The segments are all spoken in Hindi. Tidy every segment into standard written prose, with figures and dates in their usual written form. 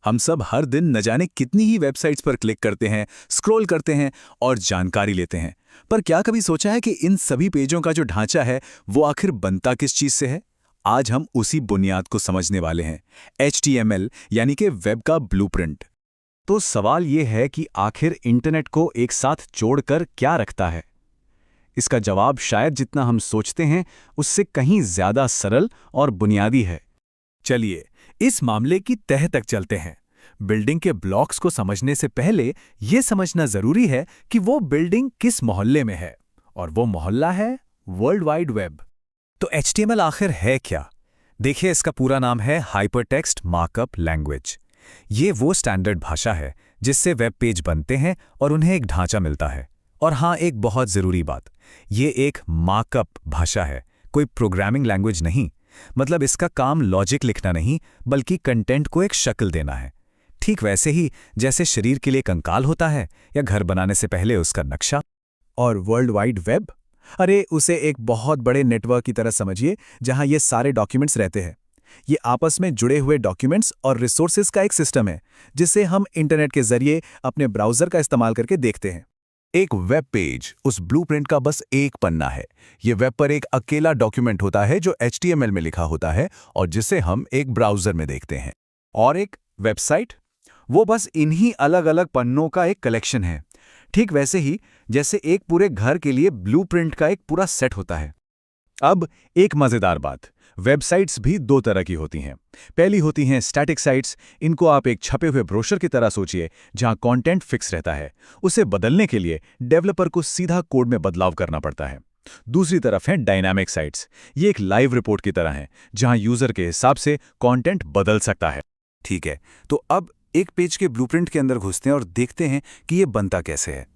हम सब हर दिन न जाने कितनी ही वेबसाइट्स पर क्लिक करते हैं, स्क्रॉल करते हैं और जानकारी लेते हैं। पर क्या कभी सोचा है कि इन सभी पेजों का जो ढांचा है वो आखिर बनता किस चीज से है? आज हम उसी बुनियाद को समझने वाले हैं, HTML यानी कि वेब का ब्लूप्रिंट। तो सवाल ये है कि आखिर इंटरनेट को एक साथ जोड़कर क्या रखता है? इसका जवाब शायद जितना हम सोचते हैं उससे कहीं ज्यादा सरल और बुनियादी है। चलिए इस मामले की तह तक चलते हैं। बिल्डिंग के ब्लॉक्स को समझने से पहले यह समझना जरूरी है कि वो बिल्डिंग किस मोहल्ले में है, और वो मोहल्ला है वर्ल्ड वाइड वेब। तो HTML आखिर है क्या? देखिए, इसका पूरा नाम है हाइपरटेक्स्ट मार्कअप लैंग्वेज। ये वो स्टैंडर्ड भाषा है जिससे वेब पेज बनते हैं और उन्हें एक ढांचा मिलता है। और हाँ, एक बहुत ज़रूरी बात, ये एक मार्कअप भाषा है, कोई प्रोग्रामिंग लैंग्वेज नहीं। मतलब इसका काम लॉजिक लिखना नहीं, बल्कि कंटेंट को एक शक्ल देना है। ठीक वैसे ही जैसे शरीर के लिए कंकाल होता है या घर बनाने से पहले उसका नक्शा। और वर्ल्ड वाइड वेब, अरे उसे एक बहुत बड़े नेटवर्क की तरह समझिए जहां ये सारे डॉक्यूमेंट्स रहते हैं। ये आपस में जुड़े हुए डॉक्यूमेंट्स और रिसोर्सेज का एक सिस्टम है जिसे हम इंटरनेट के जरिए अपने ब्राउज़र का इस्तेमाल करके देखते हैं। एक वेब पेज उस ब्लूप्रिंट का बस एक पन्ना है। ये वेब पर एक अकेला डॉक्यूमेंट होता है जो HTML में लिखा होता है और जिसे हम एक ब्राउज़र में देखते हैं। और एक वेबसाइट, वो बस इन्हीं अलग अलग पन्नों का एक कलेक्शन है। ठीक वैसे ही जैसे एक पूरे घर के लिए ब्लूप्रिंट का एक पूरा सेट होता है। अब एक मज़ेदार बात, वेबसाइट्स भी दो तरह की होती हैं। पहली होती हैं स्टैटिक साइट्स। इनको आप एक छपे हुए ब्रोशर की तरह सोचिए जहां कंटेंट फिक्स रहता है। उसे बदलने के लिए डेवलपर को सीधा कोड में बदलाव करना पड़ता है। दूसरी तरफ है डायनामिक साइट्स। ये एक लाइव रिपोर्ट की तरह है जहां यूजर के हिसाब से कंटेंट बदल सकता है। ठीक है, तो अब एक पेज के ब्लूप्रिंट के अंदर घुसते हैं और देखते हैं कि ये बनता कैसे है।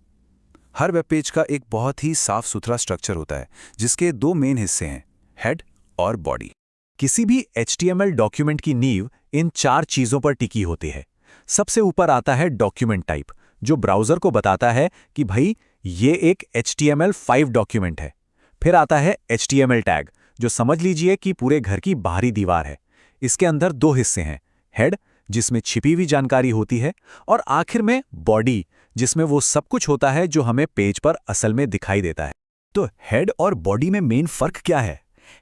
हर वेब पेज का एक बहुत ही साफ सुथरा स्ट्रक्चर होता है जिसके दो मेन हिस्से हैं, हेड और बॉडी। किसी भी HTML डॉक्यूमेंट की नींव इन चार चीजों पर टिकी होती है। सबसे ऊपर आता है डॉक्यूमेंट टाइप, जो ब्राउज़र को बताता है कि भाई ये एक HTML5 डॉक्यूमेंट है। फिर आता है HTML टैग, जो समझ लीजिए कि पूरे घर की बाहरी दीवार है। इसके अंदर दो हिस्से हैं, हेड जिसमें छिपी हुई जानकारी होती है, और आखिर में बॉडी जिसमें वो सब कुछ होता है जो हमें पेज पर असल में दिखाई देता है। तो हेड और बॉडी में मेन फर्क क्या है?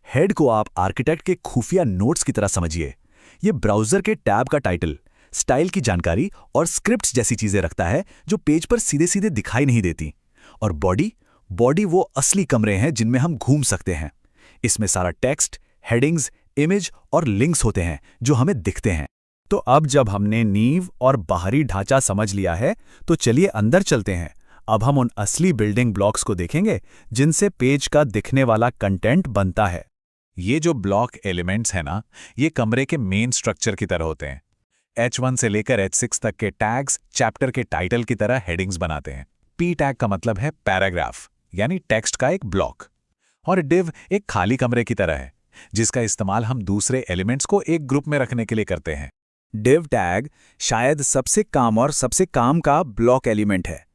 हेड को आप आर्किटेक्ट के खुफिया नोट्स की तरह समझिए। ये ब्राउज़र के टैब का टाइटल, स्टाइल की जानकारी और स्क्रिप्ट्स जैसी चीज़ें रखता है जो पेज पर सीधे सीधे दिखाई नहीं देती। और बॉडी वो असली कमरे हैं जिनमें हम घूम सकते हैं। इसमें सारा टेक्स्ट, हेडिंग्स, इमेज और लिंक्स होते हैं जो हमें दिखते हैं। तो अब जब हमने नींव और बाहरी ढांचा समझ लिया है, तो चलिए अंदर चलते हैं। अब हम उन असली बिल्डिंग ब्लॉक्स को देखेंगे जिनसे पेज का दिखने वाला कंटेंट बनता है। ये जो ब्लॉक एलिमेंट्स हैं ना, ये कमरे के मेन स्ट्रक्चर की तरह होते हैं। H1 से लेकर H6 तक के टैग्स चैप्टर के टाइटल की तरह हेडिंग्स बनाते हैं। P टैग का मतलब है पैराग्राफ, यानी टेक्स्ट का एक ब्लॉक। और div एक खाली कमरे की तरह है जिसका इस्तेमाल हम दूसरे एलिमेंट्स को एक ग्रुप में रखने के लिए करते हैं। div टैग शायद सबसे काम का ब्लॉक एलिमेंट है।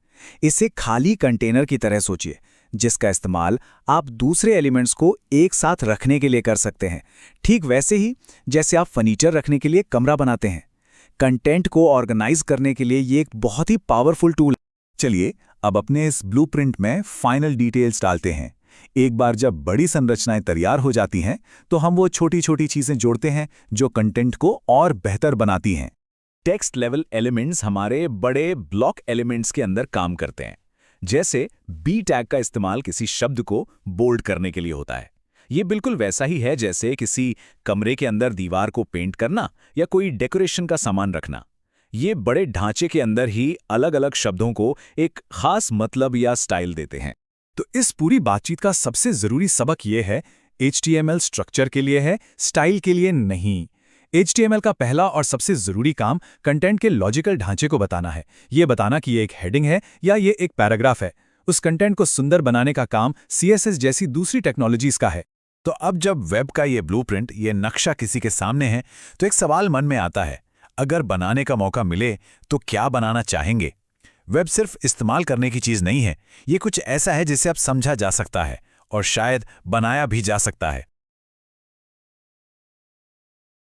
इसे खाली कंटेनर की तरह सोचिए जिसका इस्तेमाल आप दूसरे एलिमेंट्स को एक साथ रखने के लिए कर सकते हैं। ठीक वैसे ही जैसे आप फर्नीचर रखने के लिए कमरा बनाते हैं। कंटेंट को ऑर्गेनाइज करने के लिए ये एक बहुत ही पावरफुल टूल है। चलिए अब अपने इस ब्लूप्रिंट में फाइनल डिटेल्स डालते हैं। एक बार जब बड़ी संरचनाएं तैयार हो जाती हैं तो हम वो छोटी छोटी चीजें जोड़ते हैं जो कंटेंट को और बेहतर बनाती हैं। टेक्स्ट लेवल एलिमेंट्स हमारे बड़े ब्लॉक एलिमेंट्स के अंदर काम करते हैं। जैसे बी टैग का इस्तेमाल किसी शब्द को बोल्ड करने के लिए होता है। ये बिल्कुल वैसा ही है जैसे किसी कमरे के अंदर दीवार को पेंट करना या कोई डेकोरेशन का सामान रखना। ये बड़े ढांचे के अंदर ही अलग अलग शब्दों को एक खास मतलब या स्टाइल देते हैं। तो इस पूरी बातचीत का सबसे जरूरी सबक ये है, HTML स्ट्रक्चर के लिए है, स्टाइल के लिए नहीं। HTML का पहला और सबसे जरूरी काम कंटेंट के लॉजिकल ढांचे को बताना है। ये बताना कि ये एक हेडिंग है या ये एक पैराग्राफ है। उस कंटेंट को सुंदर बनाने का काम CSS जैसी दूसरी टेक्नोलॉजीज का है। तो अब जब वेब का ये ब्लूप्रिंट, ये नक्शा किसी के सामने है, तो एक सवाल मन में आता है, अगर बनाने का मौका मिले तो क्या बनाना चाहेंगे? वेब सिर्फ इस्तेमाल करने की चीज नहीं है, ये कुछ ऐसा है जिसे अब समझा जा सकता है और शायद बनाया भी जा सकता है।